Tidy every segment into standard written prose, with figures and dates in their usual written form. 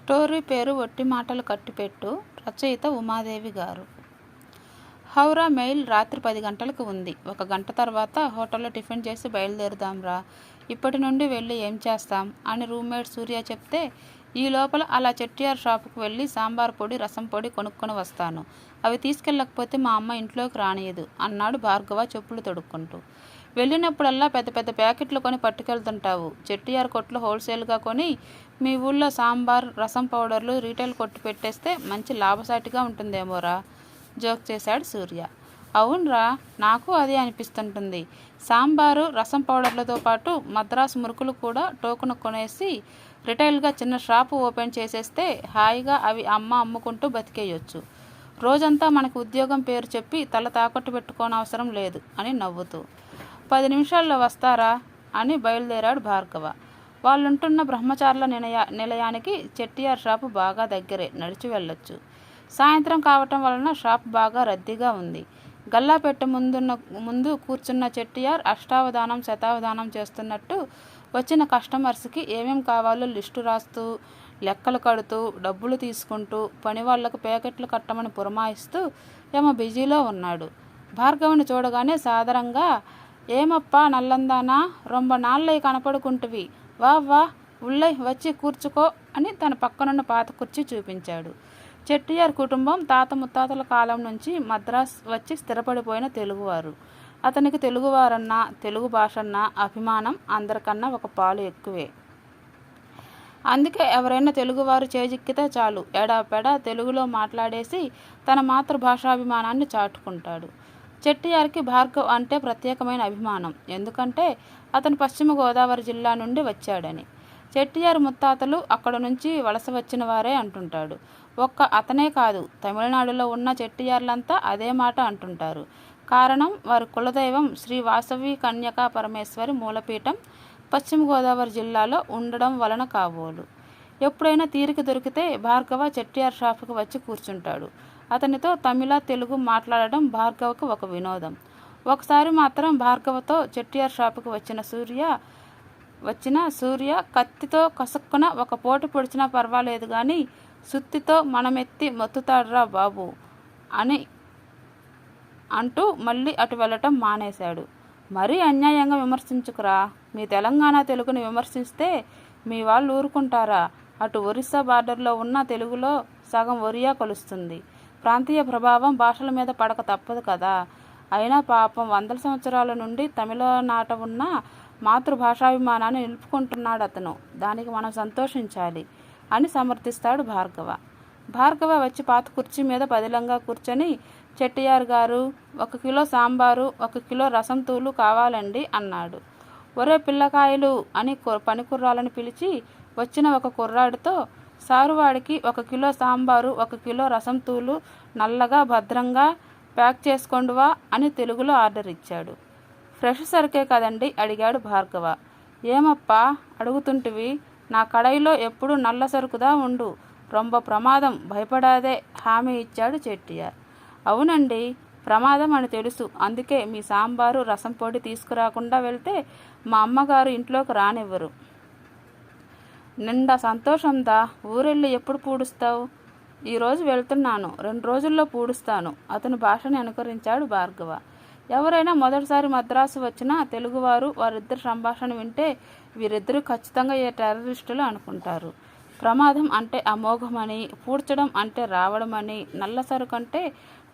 Story పేరు ఒట్టి మాటలు కట్టిపెట్టు. రచయిత ఉమాదేవి గారు. హౌరా మెయిల్ రాత్రి 10 గంటలకు ఉంది. 1 గంట తర్వాత హోటల్లో టిఫిన్ చేసి బయలుదేరుదాంరా. ఇప్పటి నుండి వెళ్ళి ఏం చేస్తాం అని రూమ్మేట్ సూర్య చెప్తే, ఈ లోపల అలా చెట్టియార్ షాపుకు వెళ్ళి సాంబార్ పొడి, రసం పొడి కొనుక్కొని వస్తాను. అవి తీసుకెళ్ళకపోతే మా అమ్మ ఇంట్లోకి రానియదు అన్నాడు భార్గవ చెప్పులు తొడుక్కుంటూ. వెళ్ళినప్పుడల్లా పెద్ద పెద్ద ప్యాకెట్లు కొని పట్టుకెళ్తుంటావు. చెట్టియార్ కొట్లు హోల్సేల్గా కొని మీ ఊళ్ళో సాంబార్, రసం పౌడర్లు రీటైల్ కొట్టు పెట్టేస్తే మంచి లాభసాటిగా ఉంటుందేమోరా జోక్ చేశాడు సూర్య. అవునరా, నాకు అదే అనిపిస్తుంటుంది. సాంబారు, రసం పౌడర్లతో పాటు మద్రాసు మురుకులు కూడా టోకును కొనేసి రిటైల్గా చిన్న షాపు ఓపెన్ చేసేస్తే హాయిగా అవి అమ్ముకుంటూ బతికేయొచ్చు. రోజంతా మనకు ఉద్యోగం పేరు చెప్పి తల తాకట్టు పెట్టుకోనవసరం లేదు అని నవ్వుతూ. 10 నిమిషాల్లో వస్తారా అని బయలుదేరాడు భార్గవ. వాళ్ళుంటున్న బ్రహ్మచారుల నిలయానికి చెట్టియార్ షాపు బాగా దగ్గరే, నడిచి వెళ్ళొచ్చు. సాయంత్రం కావటం వలన షాప్ బాగా రద్దీగా ఉంది. గల్లాపెట్ట ముందు కూర్చున్న చెట్టియార్ అష్టావధానం శతావధానం చేస్తున్నట్టు వచ్చిన కస్టమర్స్కి ఏమేం కావాలో లిస్టు రాస్తూ, లెక్కలు కడుతూ, డబ్బులు తీసుకుంటూ, పని వాళ్లకు ప్యాకెట్లు కట్టమని పురమాయిస్తూ ఏమో బిజీలో ఉన్నాడు. భార్గవుని చూడగానే సాదరంగా, ఏమప్పా నల్లందానా, రొంబ నాళ్ళై కనపడుకుంటువి, వా వా ఉళ్ళై వచ్చి కూర్చుకో అని తన పక్కనున్న పాత కుర్చీ చూపించాడు. చెట్టియార్ కుటుంబం తాత ముత్తాతల కాలం నుంచి మద్రాస్ వచ్చి స్థిరపడిపోయిన తెలుగువారు. అతనికి తెలుగువారన్నా, తెలుగు భాషన్నా అభిమానం అందరికన్నా ఒక పాలు ఎక్కువే. అందుకే ఎవరైనా తెలుగువారు చేజిక్కితే చాలు ఎడాపెడా తెలుగులో మాట్లాడేసి తన మాతృభాషాభిమానాన్ని చాటుకుంటాడు. చెట్టియార్కి భార్గవ్ అంటే ప్రత్యేకమైన అభిమానం. ఎందుకంటే అతను పశ్చిమ గోదావరి జిల్లా నుండి వచ్చాడని. చెట్టియార్ ముత్తాతలు అక్కడ నుంచి వలస వచ్చిన వారే అంటుంటాడు. ఒక్క అతనే కాదు, తమిళనాడులో ఉన్న చెట్టియార్లంతా అదే మాట అంటుంటారు. కారణం, వారి కులదైవం శ్రీ వాసవి కన్యకా పరమేశ్వరి మూలపీఠం పశ్చిమ గోదావరి జిల్లాలో ఉండడం వలన కాబోలు. ఎప్పుడైనా తీరిక దొరికితే భార్గవ చెట్టియార్ షాపుకి వచ్చి కూర్చుంటాడు. అతనితో తమిళ, తెలుగు మాట్లాడడం భార్గవకు ఒక వినోదం. ఒకసారి మాత్రం భార్గవతో చెట్టియార్ షాపుకి వచ్చిన సూర్య కత్తితో కసుక్కున ఒక పోటు పొడిచినా పర్వాలేదు కానీ సుత్తితో మనమెత్తి మొత్తుతాడ్రా బాబు అని అంటూ మళ్ళీ అటు వెళ్ళటం మానేశాడు. మరీ అన్యాయంగా విమర్శించుకురా. మీ తెలంగాణ తెలుగుని విమర్శిస్తే మీ వాళ్ళు ఊరుకుంటారా? అటు ఒరిస్సా బార్డర్లో ఉన్న తెలుగులో సగం ఒరియా కలుస్తుంది. ప్రాంతీయ ప్రభావం భాషల మీద పడక తప్పదు కదా. అయినా పాపం 100 సంవత్సరాల నుండి తమిళనాట ఉన్న మాతృభాషాభిమానాన్ని నిలుపుకుంటున్నాడు అతను. దానికి మనం సంతోషించాలి అని సమర్థిస్తాడు భార్గవ. భార్గవ వచ్చి పాత కుర్చీ మీద పదిలంగా కూర్చొని, చెట్టియార్ గారు 1 కిలో సాంబారు, 1 కిలో రసం తూలు కావాలండి అన్నాడు. ఒరే పిల్లకాయలు అని పనికుర్రాలను పిలిచి వచ్చిన ఒక కుర్రాడితో, సారువాడికి 1 కిలో సాంబారు, 1 కిలో రసం తూలు నల్లగా భద్రంగా ప్యాక్ చేసుకోండువా అని తెలుగులో ఆర్డర్ ఇచ్చాడు. ఫ్రెష్ సరుకే కదండి అడిగాడు భార్గవ. ఏమప్పా అడుగుతుంటివి, నా కడాయిలో ఎప్పుడు నల్ల సరుకుదా ఉండు, రొంబ ప్రమాదం, భయపడాదే హామీ ఇచ్చాడు చెట్టియార్. అవునండి, ప్రమాదం అని తెలుసు. అందుకే మీ సాంబారు, రసం పొడి తీసుకురాకుండా వెళ్తే మా అమ్మగారు ఇంట్లోకి రానివ్వరు. నిండా సంతోషందా. ఊరెళ్ళి ఎప్పుడు పూడుస్తావు? ఈరోజు వెళ్తున్నాను, 2 రోజుల్లో పూడుస్తాను అతని భాషని అనుకరించాడు భార్గవ. ఎవరైనా మొదటిసారి మద్రాసు వచ్చినా తెలుగువారు వారిద్దరి సంభాషణ వింటే వీరిద్దరూ ఖచ్చితంగా ఏ టెర్రరిస్టులు అనుకుంటారు. ప్రమాదం అంటే అమోఘమని, పూడ్చడం అంటే రావడమని, నల్ల సరుకు అంటే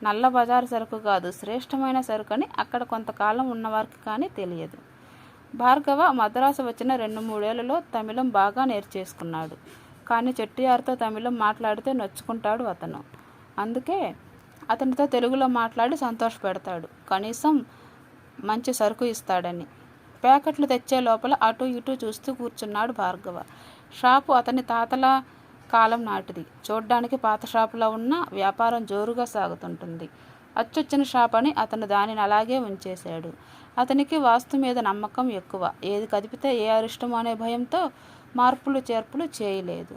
నల్ల బజారు సరుకు కాదు, శ్రేష్టమైన సరుకని అక్కడ కొంతకాలం ఉన్నవారికి కానీ తెలియదు. భార్గవ మద్రాసు వచ్చిన 2-3 ఏళ్లలో తమిళం బాగా నేర్చేసుకున్నాడు. కానీ చెట్టియార్తో తమిళం మాట్లాడితే నొచ్చుకుంటాడు అతను. అందుకే అతనితో తెలుగులో మాట్లాడి సంతోషపెడతాడు, కనీసం మంచి సరుకు ఇస్తాడని. ప్యాకెట్లు తెచ్చే లోపల అటు ఇటు చూస్తూ కూర్చున్నాడు భార్గవ. షాపు అతని తాతల కాలం నాటిది. చూడ్డానికి పాత షాపులో ఉన్న వ్యాపారం జోరుగా సాగుతుంటుంది. అచ్చొచ్చిన షాప్ అని అతను దానిని అలాగే ఉంచేశాడు. అతనికి వాస్తు మీద నమ్మకం ఎక్కువ. ఏది కదిపితే ఏ అరిష్టం అనే భయంతో మార్పులు చేర్పులు చేయలేదు.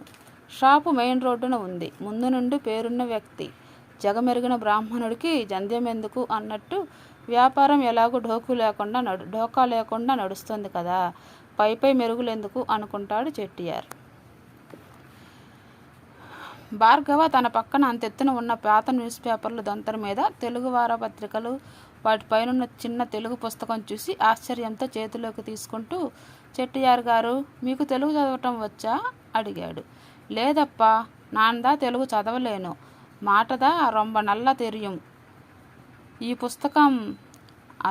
షాపు మెయిన్ రోడ్డున ఉంది. ముందు నుండి పేరున్న వ్యక్తి, జగమెరిగిన బ్రాహ్మణుడికి జంధ్యం ఎందుకు అన్నట్టు వ్యాపారం ఎలాగూ ఢోకా లేకుండా నడుస్తుంది కదా, పై మెరుగులెందుకు అనుకుంటాడు చెట్టియార్. భార్గవ తన పక్కన అంతెత్తున ఉన్న పాత న్యూస్ పేపర్లు దొంతర మీద తెలుగు వారపత్రికలు వాటిపైనున్న చిన్న తెలుగు పుస్తకం చూసి ఆశ్చర్యంతో చేతిలోకి తీసుకుంటూ, చెట్టియార్ గారు, మీకు తెలుగు చదవటం వచ్చా అడిగాడు. లేదప్పా, నాందా తెలుగు చదవలేను, మాటదా రొంబ నల్ల తెరియం. ఈ పుస్తకం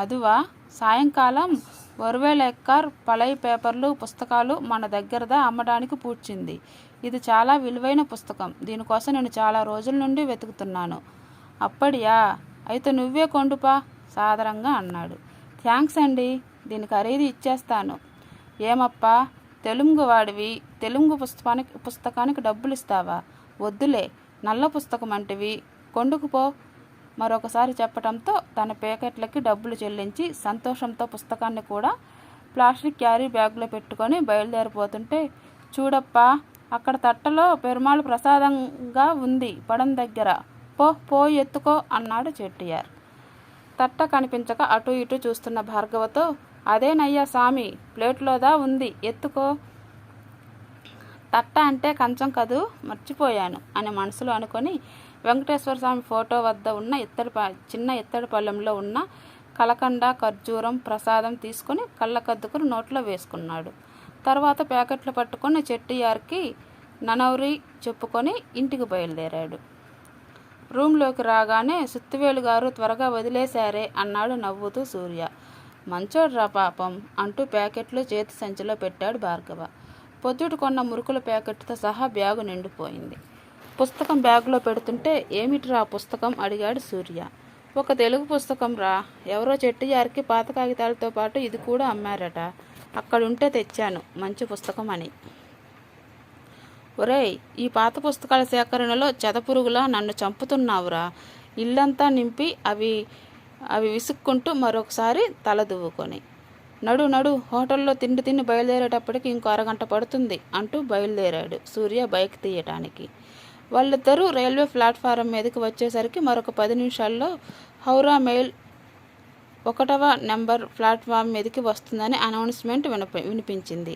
అదువా? సాయంకాలం ఒరువేలెక్కర్ పలై పేపర్లు పుస్తకాలు మన దగ్గరదా అమ్మడానికి పూడ్చింది. ఇది చాలా విలువైన పుస్తకం. దీనికోసం నేను చాలా రోజుల నుండి వెతుకుతున్నాను. అప్పడియా? అయితే నువ్వే కొండుపా సాదరంగా అన్నాడు. థ్యాంక్స్ అండి, దీని ఖరీదు ఇచ్చేస్తాను. ఏమప్పా, తెలుగు వాడివి తెలుగు పుస్తకానికి డబ్బులు ఇస్తావా? వద్దులే, నల్ల పుస్తకం అంటివి, కొండుకుపో మరొకసారి చెప్పటంతో తన ప్యాకెట్లకి డబ్బులు చెల్లించి సంతోషంతో పుస్తకాన్ని కూడా ప్లాస్టిక్ క్యారీ బ్యాగ్లో పెట్టుకొని బయలుదేరిపోతుంటే, చూడప్పా, అక్కడ తట్టలో పెరుమాళ్ ప్రసాదంగా ఉంది పడం దగ్గర, పో ఎత్తుకో అన్నాడు చెట్టియార్. తట్ట కనిపించక అటు ఇటు చూస్తున్న భార్గవతో, అదేనయ్యా సామి, ప్లేట్లోదా ఉంది, ఎత్తుకో. తట్ట అంటే కంచం కదూ, మర్చిపోయాను అని మనసులో అనుకొని వెంకటేశ్వర స్వామి ఫోటో వద్ద ఉన్న చిన్న ఇత్తడి పళ్ళెంలో ఉన్న కలకండ, ఖర్జూరం ప్రసాదం తీసుకుని కళ్ళకద్దుకుని నోట్లో వేసుకున్నాడు. తర్వాత ప్యాకెట్లు పట్టుకొని చెట్టియార్కి ననౌరి చెప్పుకొని ఇంటికి బయలుదేరాడు. రూమ్లోకి రాగానే సుత్తివేలు గారు త్వరగా వదిలేశారే అన్నాడు నవ్వుతూ సూర్య. మంచోడ్రా పాపం అంటూ ప్యాకెట్లు చేతి సంచిలో పెట్టాడు భార్గవ. పొద్దుట కొన్న మురుకుల ప్యాకెట్తో సహా బ్యాగు నిండిపోయింది. పుస్తకం బ్యాగులో పెడుతుంటే, ఏమిట్రా పుస్తకం అడిగాడు సూర్య. ఒక తెలుగు పుస్తకం రా, ఎవరో చెట్టియారికి పాత కాగితాలతో పాటు ఇది కూడా అమ్మారట, అక్కడుంటే తెచ్చాను, మంచి పుస్తకం అని. ఒరేయ్, ఈ పాత పుస్తకాల సేకరణలో చెదపురుగులా నన్ను చంపుతున్నావురా. ఇల్లంతా నింపి అవి విసుక్కుంటూ మరొకసారి తల దువ్వుకొని, నడు హోటల్లో తిని బయలుదేరేటప్పటికి ఇంకో అరగంట పడుతుంది అంటూ బయలుదేరాడు సూర్య బైక్ తీయటానికి. వాళ్ళిద్దరూ రైల్వే ప్లాట్ఫారం మీదకి వచ్చేసరికి మరొక 10 నిమిషాల్లో హౌరా మెయిల్ 1వ నెంబర్ ప్లాట్ఫామ్ మీదకి వస్తుందని అనౌన్స్మెంట్ వినిపించింది.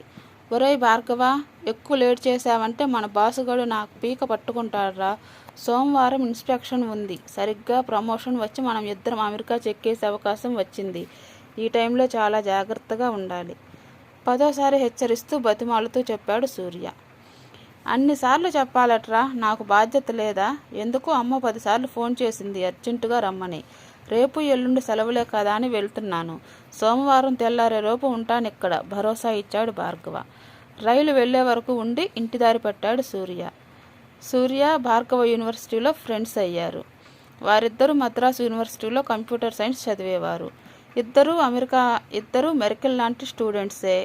ఒరేయ్ భార్గవ, ఎక్కువ లేట్ చేశావంటే మన బాసుగాడు నాకు పీక పట్టుకుంటాడురా. సోమవారం ఇన్స్పెక్షన్ ఉంది, సరిగ్గా ప్రమోషన్ వచ్చి మనం ఇద్దరం అమెరికా చెక్కేసే అవకాశం వచ్చింది. ఈ టైంలో చాలా జాగ్రత్తగా ఉండాలి. 10వ హెచ్చరిస్తూ బతిమాలుతూ చెప్పాడు సూర్య. అన్నిసార్లు చెప్పాలట్రా, నాకు బాధ్యత లేదా? ఎందుకు అమ్మ 10 సార్లు ఫోన్ చేసింది అర్జెంటుగా రమ్మని. రేపు ఎల్లుండి సెలవులే కదా అని వెళ్తున్నాను. సోమవారం తెల్లారేలోపు ఉంటానిక్కడ, భరోసా ఇచ్చాడు భార్గవ. రైలు వెళ్లే వరకు ఉండి ఇంటిదారి పట్టాడు సూర్య భార్గవ యూనివర్సిటీలో ఫ్రెండ్స్ అయ్యారు. వారిద్దరూ మద్రాసు యూనివర్సిటీలో కంప్యూటర్ సైన్స్ చదివేవారు. ఇద్దరు మెరికల్ లాంటి స్టూడెంట్సే.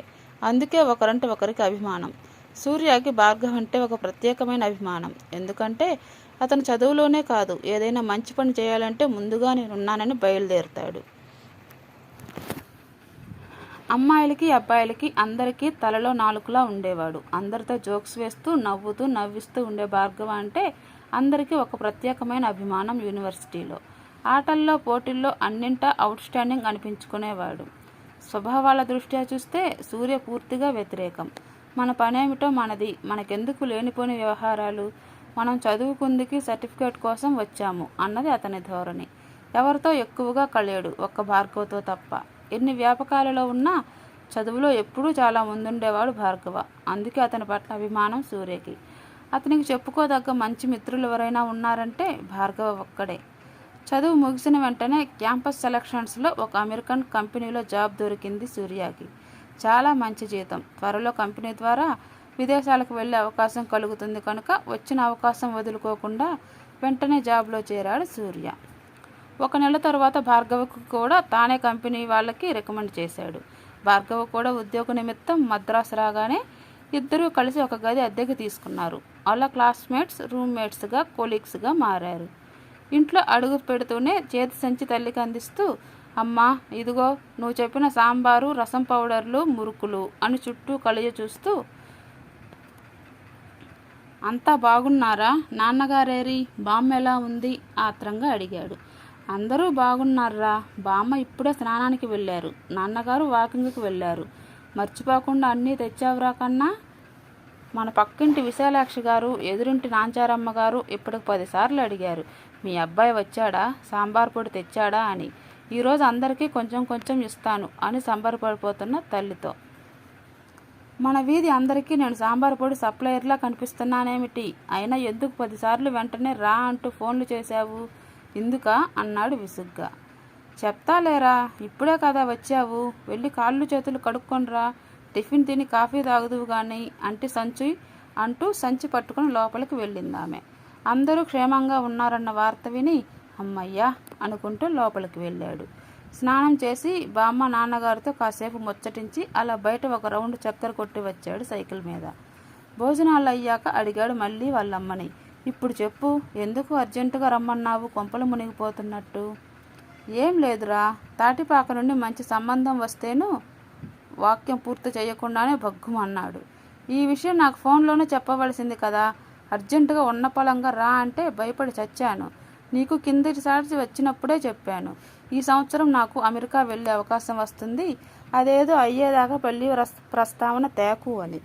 అందుకే ఒకరంటే ఒకరికి అభిమానం. సూర్యకి భార్గవ్ అంటే ఒక ప్రత్యేకమైన అభిమానం. ఎందుకంటే అతను చదువులోనే కాదు, ఏదైనా మంచి పని చేయాలంటే ముందుగా నేనున్నానని బయలుదేరుతాడు. అమ్మాయిలకి అబ్బాయిలకి అందరికీ తలలో నాలుకలా ఉండేవాడు. అందరితో జోక్స్ వేస్తూ నవ్విస్తూ ఉండే భార్గవ అంటే అందరికీ ఒక ప్రత్యేకమైన అభిమానం. యూనివర్సిటీలో ఆటల్లో పోటీల్లో అన్నింటా అవుట్ స్టాండింగ్ అనిపించుకునేవాడు. స్వభావాల దృష్ట్యా చూస్తే సూర్య పూర్తిగా వ్యతిరేకం. మన పనేమిటో మనది, మనకెందుకు లేనిపోని వ్యవహారాలు, మనం చదువుకుందికి సర్టిఫికేట్ కోసం వచ్చాము అన్నది అతని ధోరణి. ఎవరితో ఎక్కువగా కలేడు, ఒక్క భార్గవతో తప్ప. ఎన్ని వ్యాపకాలలో ఉన్నా చదువులో ఎప్పుడూ చాలా ముందుండేవాడు భార్గవ. అందుకే అతని పట్ల అభిమానం సూర్యకి. అతనికి చెప్పుకోదగ్గ మంచి మిత్రులు ఎవరైనా ఉన్నారంటే భార్గవ ఒక్కడే. చదువు ముగిసిన వెంటనే క్యాంపస్ సెలక్షన్స్లో ఒక అమెరికన్ కంపెనీలో జాబ్ దొరికింది సూర్యకి. చాలా మంచి జీతం. త్వరలో కంపెనీ ద్వారా విదేశాలకు వెళ్ళే అవకాశం కలుగుతుంది కనుక వచ్చిన అవకాశం వదులుకోకుండా వెంటనే జాబ్లో చేరాడు సూర్య. 1 నెల తర్వాత భార్గవకు కూడా తానే కంపెనీ వాళ్ళకి రికమెండ్ చేశాడు. భార్గవ కూడా ఉద్యోగ నిమిత్తం మద్రాసు రాగానే ఇద్దరూ కలిసి ఒక గది అద్దెకి తీసుకున్నారు. అలా క్లాస్మేట్స్, రూమ్మేట్స్గా, కొలీగ్స్గా మారారు. ఇంట్లో అడుగు పెడుతూనే చేతి సంచి తల్లికి అందిస్తూ, అమ్మా ఇదిగో నువ్వు చెప్పిన సాంబారు, రసం పౌడర్లు, మురుకులు అని చుట్టూ కలియ చూస్తూ, అంతా బాగున్నారా? నాన్నగారేరి? బామ్మ ఎలా ఉంది? ఆత్రంగా అడిగాడు. అందరూ బాగున్నారా? బామ్మ ఇప్పుడే స్నానానికి వెళ్ళారు, నాన్నగారు వాకింగ్కి వెళ్ళారు. మర్చిపోకుండా అన్నీ తెచ్చావురా కన్నా? మన పక్కింటి విశాలాక్షి గారు, ఎదురింటి నాంచారమ్మ గారు ఇప్పటికి 10 సార్లు అడిగారు, మీ అబ్బాయి వచ్చాడా, సాంబార్ పొడి తెచ్చాడా అని. ఈరోజు అందరికీ కొంచెం కొంచెం ఇస్తాను అని సంబరపడిపోతున్న తల్లితో. మన వీధి అందరికీ నేను సాంబార్ పొడి సప్లయర్లా కనిపిస్తున్నానేమిటి? అయినా ఎందుకు 10 సార్లు వెంటనే రా అంటూ ఫోన్లు చేశావు? ఎందుకా అన్నాడు విసుగ్గా. చెప్తాలేరా, ఇప్పుడే కదా వచ్చావు, వెళ్ళి కాళ్ళు చేతులు కడుక్కొనిరా, టిఫిన్ తిని కాఫీ తాగుదువు కానీ అంటూ సంచి పట్టుకుని లోపలికి వెళ్ళింది ఆమె. అందరూ క్షేమంగా ఉన్నారన్న వార్త విని అమ్మయ్యా అనుకుంటూ లోపలికి వెళ్ళాడు. స్నానం చేసి బామ్మ నాన్నగారితో కాసేపు ముచ్చటించి అలా బయట ఒక రౌండ్ చక్కర కొట్టి వచ్చాడు సైకిల్ మీద. భోజనాలు అయ్యాక అడిగాడు మళ్ళీ వాళ్ళమ్మని, ఇప్పుడు చెప్పు, ఎందుకు అర్జెంటుగా రమ్మన్నావు కొంపలు మునిగిపోతున్నట్టు? ఏం లేదురా, తాటిపాక నుండి మంచి సంబంధం వస్తేను. వాక్యం పూర్తి చేయకుండానే భగ్గుమన్నాడు. ఈ విషయం నాకు ఫోన్లోనే చెప్పవలసింది కదా, అర్జెంటుగా ఉన్న పొలంగా రా అంటే భయపడి చచ్చాను. నీకు కిందటిసారి వచ్చినప్పుడే చెప్పాను, ఈ సంవత్సరం నాకు అమెరికా వెళ్ళే అవకాశం వస్తుంది, అదేదో అయ్యేదాకా పెళ్లి ప్రస్తావన తేకు అని.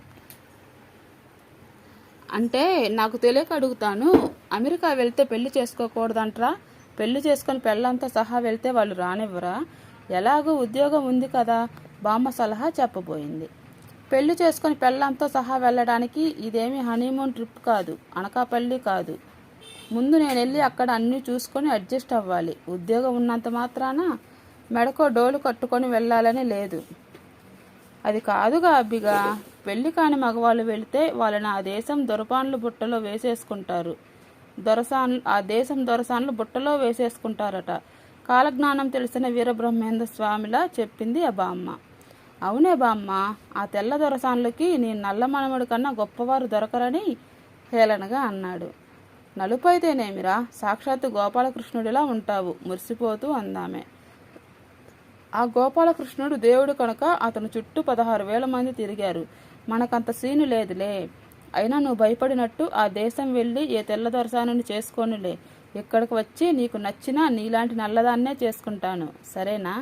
అంటే నాకు తెలియక అడుగుతాను, అమెరికా వెళ్తే పెళ్లి చేసుకోకూడదంట్రా? పెళ్లి చేసుకొని పెళ్ళంతా సహా వెళ్తే వాళ్ళు రానివ్వరా? ఎలాగూ ఉద్యోగం ఉంది కదా, బామ్మ సలహా చెప్పబోయింది. పెళ్లి చేసుకొని పెళ్ళంతా సహా వెళ్ళడానికి ఇదేమీ హనీమూన్ ట్రిప్ కాదు, అనకాపల్లి కాదు. ముందు నేను వెళ్ళి అక్కడ అన్నీ చూసుకొని అడ్జస్ట్ అవ్వాలి. ఉద్యోగం ఉన్నంత మాత్రాన మెడకో డోలు కట్టుకొని వెళ్ళాలని లేదు. అది కాదుగా అబ్బిగా, పెళ్లి కాని మగవాళ్ళు వెళితే వాళ్ళని ఆ దేశం దొరపాన్లు బుట్టలో వేసేసుకుంటారు. ఆ దేశం దొరసాన్లు బుట్టలో వేసేసుకుంటారట. కాలజ్ఞానం తెలిసిన వీరబ్రహ్మేంద్ర స్వామిలా చెప్పింది ఆ బామ్మ. అవునే బామ్మ, ఆ తెల్ల దొరసాన్లకి నీ నల్ల మనముడి కన్నా గొప్పవారు దొరకరని హేళనగా అన్నాడు. నలుపైతేనేమిరా, సాక్షాత్తు గోపాలకృష్ణుడిలా ఉంటావు మురిసిపోతూ అందామే. ఆ గోపాలకృష్ణుడు దేవుడు కనుక అతను చుట్టూ 16,000 మంది తిరిగారు. మనకంత సీను లేదులే. అయినా నువ్వు భయపడినట్టు ఆ దేశం వెళ్ళి ఏ తెల్ల దొరసానుని చేసుకోనులే. ఇక్కడికి వచ్చి నీకు నచ్చినా నీలాంటి నల్లదాన్నే చేసుకుంటాను, సరేనా?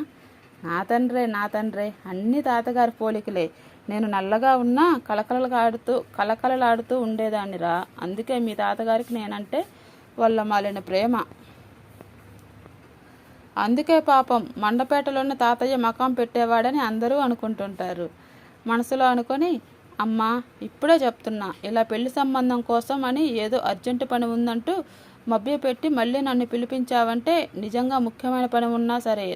నా తండ్రే, అన్ని తాతగారి పోలికలే. నేను నల్లగా ఉన్నా కలకలలాడుతూ ఉండేదాన్నిరా. అందుకే మీ తాతగారికి నేనంటే వాళ్ళ మాలిన ప్రేమ. అందుకే పాపం మండపేటలోని తాతయ్య మకాం పెట్టేవాడని అందరూ అనుకుంటుంటారు. మనసులో అనుకొని, అమ్మా ఇప్పుడే చెప్తున్నా, ఇలా పెళ్లి సంబంధం కోసం అని ఏదో అర్జెంటు పని ఉందంటూ మభ్యపెట్టి మళ్ళీ నన్ను పిలిపించావంటే నిజంగా ముఖ్యమైన పని ఉన్నా సరే,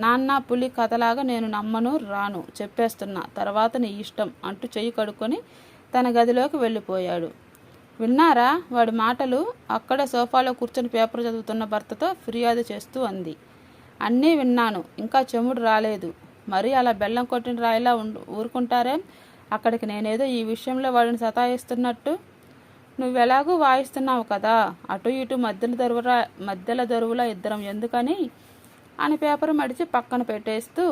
నాన్న పులి కథలాగా నేను నమ్మను, రాను, చెప్పేస్తున్నా, తర్వాత నీ ఇష్టం అంటూ చెయ్యి కడుక్కొని తన గదిలోకి వెళ్ళిపోయాడు. విన్నారా వాడి మాటలు? అక్కడే సోఫాలో కూర్చొని పేపర్ చదువుతున్న భర్తతో ఫిర్యాదు చేస్తూ అంది. అన్నీ విన్నాను, ఇంకా చెముడు రాలేదు. మరీ అలా బెల్లం కొట్టిన రాయిలా ఊరుకుంటారేం? అక్కడికి నేనేదో ఈ విషయంలో వాడిని సతాయిస్తున్నట్టు. నువ్వెలాగూ వాయిస్తున్నావు కదా, అటు ఇటు మధ్యల దరువులా ఇద్దరం ఎందుకని అని పేపర్ మడిచి పక్కన పెట్టేస్తూ,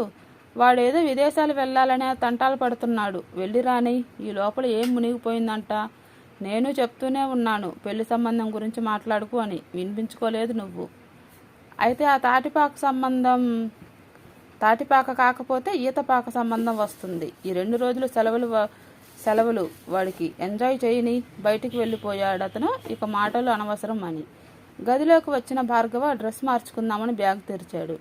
వాడేదో విదేశాలు వెళ్ళాలనే తంటాలు పడుతున్నాడు, వెళ్ళి రాని, ఈ లోపల ఏం మునిగిపోయిందంట. నేను చెప్తూనే ఉన్నాను పెళ్లి సంబంధం గురించి మాట్లాడుకు అని, వినిపించుకోలేదు నువ్వు. అయితే ఆ తాటిపాక కాకపోతే ఈతపాక సంబంధం వస్తుంది. ఈ 2 రోజులు సెలవులు వాడికి, ఎంజాయ్ చేయని బయటికి వెళ్ళిపోయాడు అతను. ఇక మాటలు అనవసరం అని గదిలోకి వచ్చిన భార్గవ డ్రెస్ మార్చుకుందామని బ్యాగ్ తెరిచాడు.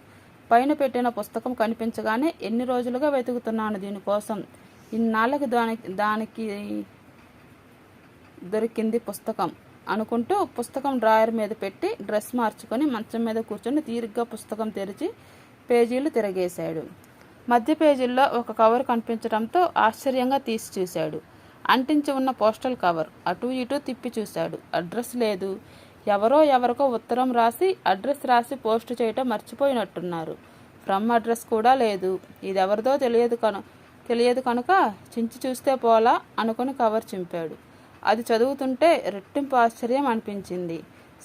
పైన పెట్టిన పుస్తకం కనిపించగానే, ఎన్ని రోజులుగా వెతుకుతున్నాను దీనికోసం, ఇన్నాళ్ళకి దానికి దొరికింది పుస్తకం అనుకుంటూ పుస్తకం డ్రాయర్ మీద పెట్టి డ్రెస్ మార్చుకొని మంచం మీద కూర్చొని తీరిగ్గా పుస్తకం తెరిచి పేజీలు తిరగేశాడు. మధ్య పేజీల్లో ఒక కవర్ కనిపించడంతో ఆశ్చర్యంగా తీసి చూశాడు. అంటించి ఉన్న పోస్టల్ కవర్. అటూ ఇటూ తిప్పి చూశాడు. అడ్రస్ లేదు. ఎవరికో ఉత్తరం రాసి అడ్రస్ రాసి పోస్టు చేయటం మర్చిపోయినట్టున్నారు. ఫ్రమ్ అడ్రస్ కూడా లేదు. ఇదెవరిదో తెలియదు కనుక చించి చూస్తే పోలా అనుకుని కవర్ చింపాడు. అది చదువుతుంటే రెట్టింపు ఆశ్చర్యం అనిపించింది.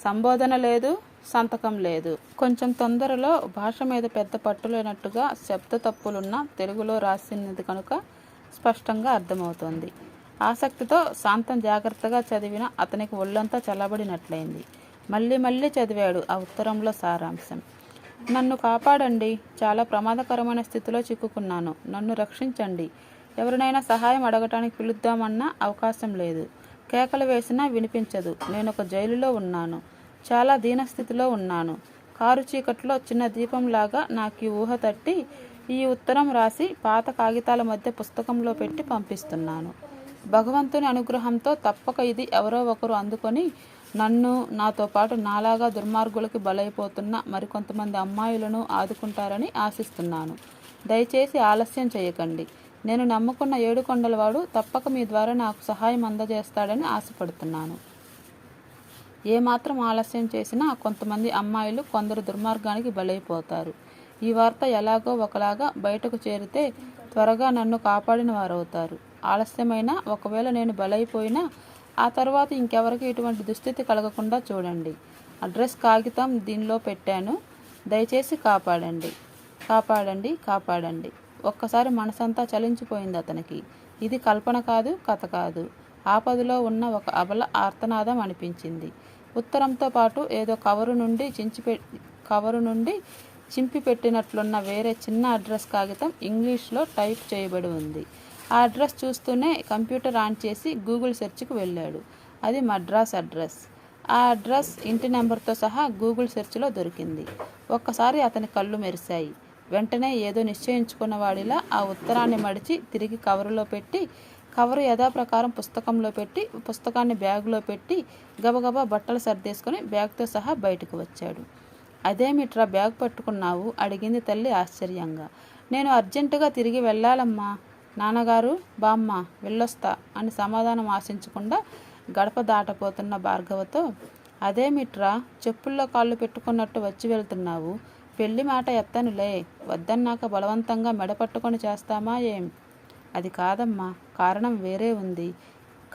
సంబోధన లేదు, సంతకం లేదు. కొంచెం తొందరలో భాష మీద పెద్ద పట్టులేనట్టుగా శబ్ద తప్పులున్న తెలుగులో రాసినది కనుక స్పష్టంగా అర్థమవుతోంది. ఆసక్తితో శాంతం జాగ్రత్తగా చదివిన అతనికి ఒళ్ళంతా చల్లబడినట్లయింది. మళ్ళీ చదివాడు ఆ ఉత్తరంలో సారాంశం. నన్ను కాపాడండి, చాలా ప్రమాదకరమైన స్థితిలో చిక్కుకున్నాను, నన్ను రక్షించండి, ఎవరినైనా సహాయం అడగటానికి పిలుద్దామన్నా అవకాశం లేదు. కేకలు వేసినా వినిపించదు. నేనొక జైలులో ఉన్నాను. చాలా దీనస్థితిలో ఉన్నాను. కారు చీకట్లో చిన్న దీపంలాగా నాకు ఊహ తట్టి ఈ ఉత్తరం రాసి పాత కాగితాల మధ్య పుస్తకంలో పెట్టి పంపిస్తున్నాను. భగవంతుని అనుగ్రహంతో తప్పక ఇది ఎవరో ఒకరు అందుకొని నన్ను, నాతో పాటు నాలాగా దుర్మార్గులకి బలైపోతున్న మరికొంతమంది అమ్మాయిలను ఆదుకుంటారని ఆశిస్తున్నాను. దయచేసి ఆలస్యం చేయకండి. నేను నమ్ముకున్న ఏడుకొండలవాడు తప్పక మీ ద్వారా నాకు సహాయం అందజేస్తాడని ఆశపడుతున్నాను. ఏమాత్రం ఆలస్యం చేసినా కొంతమంది అమ్మాయిలు కొందరు దుర్మార్గానికి బలైపోతారు. ఈ వార్త ఎలాగో ఒకలాగా బయటకు చేరితే త్వరగా నన్ను కాపాడిన వారవుతారు. ఆలస్యమైనా, ఒకవేళ నేను బలైపోయినా ఆ తర్వాత ఇంకెవరికి ఇటువంటి దుస్థితి కలగకుండా చూడండి. అడ్రస్ కాగితం దీనిలో పెట్టాను. దయచేసి కాపాడండి, కాపాడండి, కాపాడండి. ఒక్కసారి మనసంతా చలించిపోయింది అతనికి. ఇది కల్పన కాదు, కథ కాదు. ఆపదలో ఉన్న ఒక అబల ఆర్తనాదం అనిపించింది. ఉత్తరంతో పాటు ఏదో కవరు నుండి చింపి పెట్టినట్లున్న వేరే చిన్న అడ్రస్ కాగితం ఇంగ్లీష్లో టైప్ చేయబడి ఉంది. ఆ అడ్రస్ చూస్తూనే కంప్యూటర్ ఆన్ చేసి గూగుల్ సెర్చ్కి వెళ్ళాడు. అది మద్రాస్ అడ్రస్. ఆ అడ్రస్, ఇంటి నెంబర్తో సహా గూగుల్ సెర్చ్లో దొరికింది. ఒక్కసారి అతని కళ్ళు మెరిశాయి. వెంటనే ఏదో నిశ్చయించుకున్న వాడిలా ఆ ఉత్తరాన్ని మడిచి తిరిగి కవరులో పెట్టి, కవరు యథాప్రకారం పుస్తకంలో పెట్టి, పుస్తకాన్ని బ్యాగులో పెట్టి గబగబా బట్టలు సర్దేసుకుని బ్యాగ్తో సహా బయటకు వచ్చాడు. అదేమిట్రా బ్యాగ్ పట్టుకున్నావు? అడిగింది తల్లి ఆశ్చర్యంగా. నేను అర్జెంటుగా తిరిగి వెళ్ళాలమ్మా. నాన్నగారు, బామ్మ, వెళ్ళొస్తా అని సమాధానం ఆశించకుండా గడప దాటపోతున్న భార్గవతో, అదేమిట్రా చెప్పుల్లో కాళ్ళు పెట్టుకున్నట్టు వచ్చి వెళ్తున్నావు? పెళ్లి మాట ఎత్తనులే, వద్దన్నాక బలవంతంగా మెడపట్టుకొని చేస్తామా ఏం? అది కాదమ్మా, కారణం వేరే ఉంది.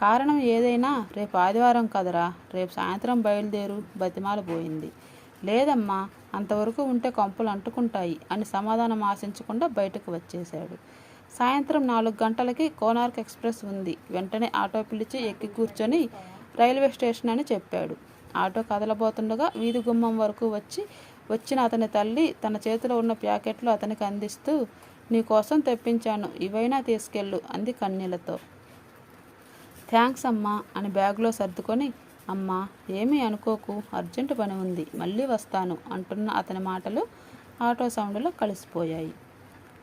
కారణం ఏదైనా రేపు ఆదివారం కదరా, రేపు సాయంత్రం బయలుదేరు బతిమాలబోయింది. లేదమ్మా, అంతవరకు ఉంటే కొంపలు అంటుకుంటాయి అని సమాధానం ఆశించకుండా బయటకు వచ్చేశాడు. సాయంత్రం 4 గంటలకి కోనార్క్ ఎక్స్ప్రెస్ ఉంది. వెంటనే ఆటో పిలిచి ఎక్కి కూర్చొని రైల్వే స్టేషన్ అని చెప్పాడు. ఆటో కదలబోతుండగా వీధి గుమ్మం వరకు వచ్చిన అతని తల్లి తన చేతిలో ఉన్న ప్యాకెట్లు అతనికి అందిస్తూ, నీ కోసం తెప్పించాను, ఇవైనా తీసుకెళ్ళు అంది కన్నీళ్లతో. థ్యాంక్స్ అమ్మా అని బ్యాగులో సర్దుకొని, అమ్మా ఏమీ అనుకోకు, అర్జెంటు పని ఉంది, మళ్ళీ వస్తాను అంటున్న అతని మాటలు ఆటో సౌండ్లో కలిసిపోయాయి.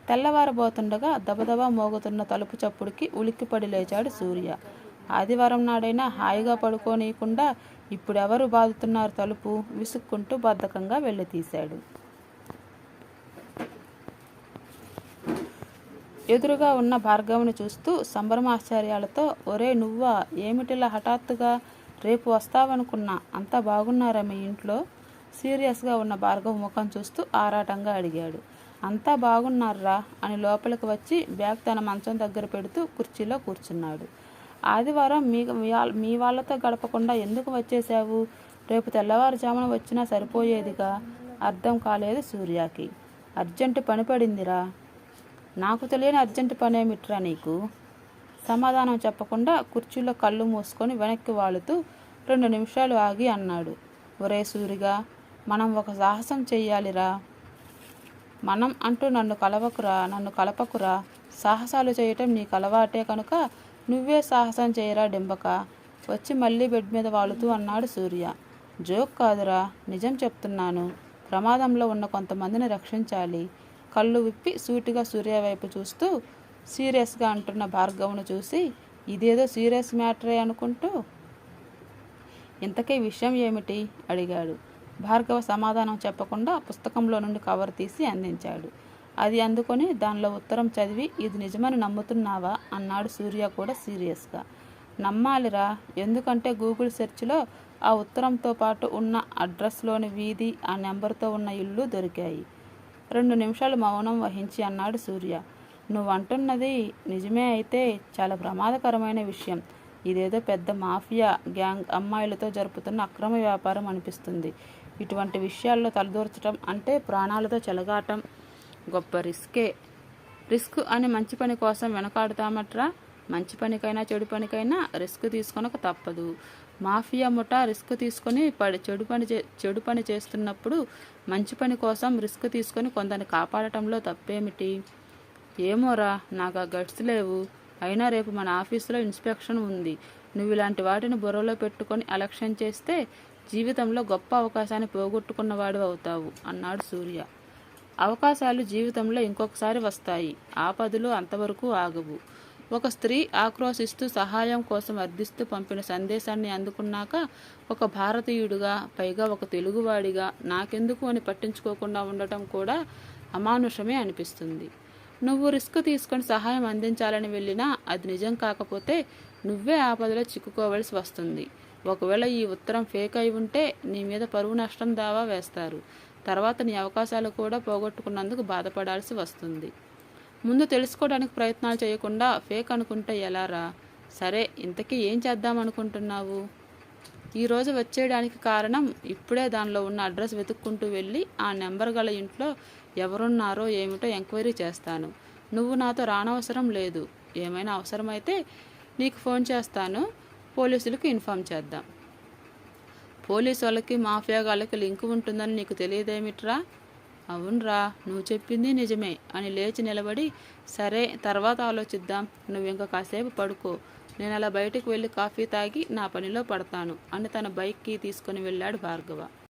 తెల్లవారబోతుండగా దబదబా మోగుతున్న తలుపు చప్పుడుకి ఉలిక్కిపడి లేచాడు సూర్య. ఆదివారం నాడైనా హాయిగా పడుకోనీయకుండా ఇప్పుడెవరు బాదుతున్నారు తలుపు? విసుక్కుంటూ బద్ధకంగా వెళ్ళి తీశాడు. ఎదురుగా ఉన్న భార్గవుని చూస్తూ సంభ్రమాశ్చర్యాలతో, ఒరే నువ్వా, ఏమిటిలా హఠాత్తుగా? రేపు వస్తావనుకున్నా. అంతా బాగున్నారా మీ ఇంట్లో? సీరియస్గా ఉన్న భార్గవ్ ముఖం చూస్తూ ఆరాటంగా అడిగాడు. అంతా బాగున్నారా అని లోపలికి వచ్చి బ్యాగ్ తన మంచం దగ్గర పెడుతూ కుర్చీలో కూర్చున్నాడు. ఆదివారం మీ వాళ్ళతో గడపకుండా ఎందుకు వచ్చేసావు? రేపు తెల్లవారుజామున వచ్చినా సరిపోయేదిగా. అర్థం కాలేదు సూర్యకి. అర్జెంటు పని పడిందిరా. నాకు తెలియని అర్జెంటు పనేమిట్రా నీకు? సమాధానం చెప్పకుండా కుర్చీలో కళ్ళు మూసుకొని వెనక్కి వాలుతూ 2 నిమిషాలు ఆగి అన్నాడు. ఒరే సూరిగా, మనం ఒక సాహసం చెయ్యాలిరా. మనం అంటూ నన్ను కలపకురా. సాహసాలు చేయటం నీకు అలవాటే కనుక నువ్వే సాహసం చేయరా డెంబక. వచ్చి మళ్ళీ బెడ్ మీద వాలుతూ అన్నాడు సూర్య. జోక్ కాదురా, నిజం చెప్తున్నాను. ప్రమాదంలో ఉన్న కొంతమందిని రక్షించాలి. కళ్ళు విప్పి సూటిగా సూర్య వైపు చూస్తూ సీరియస్గా అంటున్న భార్గవును చూసి, ఇదేదో సీరియస్ మ్యాటరే అనుకుంటూ, ఇంతకీ విషయం ఏమిటి అడిగాడు. భార్గవ సమాధానం చెప్పకుండా పుస్తకంలో నుండి కవర్ తీసి అందించాడు. అది అందుకొని దానిలో ఉత్తరం చదివి, ఇది నిజమని నమ్ముతున్నావా అన్నాడు సూర్య కూడా సీరియస్గా. నమ్మాలిరా, ఎందుకంటే గూగుల్ సెర్చ్లో ఆ ఉత్తరంతో పాటు ఉన్న అడ్రస్లోని వీధి, ఆ నెంబర్తో ఉన్న ఇల్లు దొరికాయి. 2 నిమిషాలు మౌనం వహించి అన్నాడు సూర్య. నువ్వంటున్నది నిజమే అయితే చాలా ప్రమాదకరమైన విషయం. ఇదేదో పెద్ద మాఫియా గ్యాంగ్ అమ్మాయిలతో జరుపుతున్న అక్రమ వ్యాపారం అనిపిస్తుంది. ఇటువంటి విషయాల్లో తలదూర్చడం అంటే ప్రాణాలతో చెలగాటం. గొప్ప రిస్క్ అని మంచి పని కోసం వెనకాడుతామట్రా. మంచి పనికైనా చెడు పనికైనా రిస్క్ తీసుకొనక తప్పదు. మాఫియా ముఠా రిస్క్ తీసుకొని చెడు పని చేస్తున్నప్పుడు మంచి పని కోసం రిస్క్ తీసుకొని కొందరిని కాపాడటంలో తప్పేమిటి? ఏమోరా, నాకు ఆ గట్స్ లేవు. అయినా రేపు మన ఆఫీసులో ఇన్స్పెక్షన్ ఉంది. నువ్వు ఇలాంటి వాటిని బుర్రలో పెట్టుకొని అలక్ష్యం చేస్తే జీవితంలో గొప్ప అవకాశాన్ని పోగొట్టుకున్నవాడు అవుతావు అన్నాడు సూర్య. అవకాశాలు జీవితంలో ఇంకొకసారి వస్తాయి. ఆపదలు అంతవరకు ఆగవు. ఒక స్త్రీ ఆక్రోశిస్తూ సహాయం కోసం అర్థిస్తూ పంపిన సందేశాన్ని అందుకున్నాక ఒక భారతీయుడిగా, పైగా ఒక తెలుగువాడిగా నాకెందుకు అని పట్టించుకోకుండా ఉండటం కూడా అమానుషమే అనిపిస్తుంది. నువ్వు రిస్క్ తీసుకొని సహాయం అందించాలని వెళ్ళినా అది నిజం కాకపోతే నువ్వే ఆపదలో చిక్కుకోవలసి వస్తుంది. ఒకవేళ ఈ ఉత్తరం ఫేక్ అయి ఉంటే నీ మీద పరువు నష్టం దావా వేస్తారు. తర్వాత నీ అవకాశాలు కూడా పోగొట్టుకున్నందుకు బాధపడాల్సి వస్తుంది. ముందు తెలుసుకోవడానికి ప్రయత్నాలు చేయకుండా ఫేక్ అనుకుంటే ఎలారా? సరే, ఇంతకీ ఏం చేద్దామనుకుంటున్నావు? ఈరోజు వచ్చేయడానికి కారణం, ఇప్పుడే దానిలో ఉన్న అడ్రస్ వెతుక్కుంటూ వెళ్ళి ఆ నెంబర్ గల ఇంట్లో ఎవరున్నారో ఏమిటో ఎంక్వైరీ చేస్తాను. నువ్వు నాతో రానవసరం లేదు. ఏమైనా అవసరమైతే నీకు ఫోన్ చేస్తాను. పోలీసులకు ఇన్ఫామ్ చేద్దాం. పోలీసు వాళ్ళకి మాఫియా వాళ్ళకి లింక్ ఉంటుందని నీకు తెలియదేమిట్రా? అవునరా, నువ్వు చెప్పింది నిజమే అని లేచి నిలబడి, సరే తర్వాత ఆలోచిద్దాం, నువ్వు ఇంకా కాసేపు పడుకో, నేను అలా బయటకు వెళ్ళి కాఫీ తాగి నా పనిలో పడతాను అని తన బైక్కి తీసుకుని వెళ్ళాడు భార్గవ.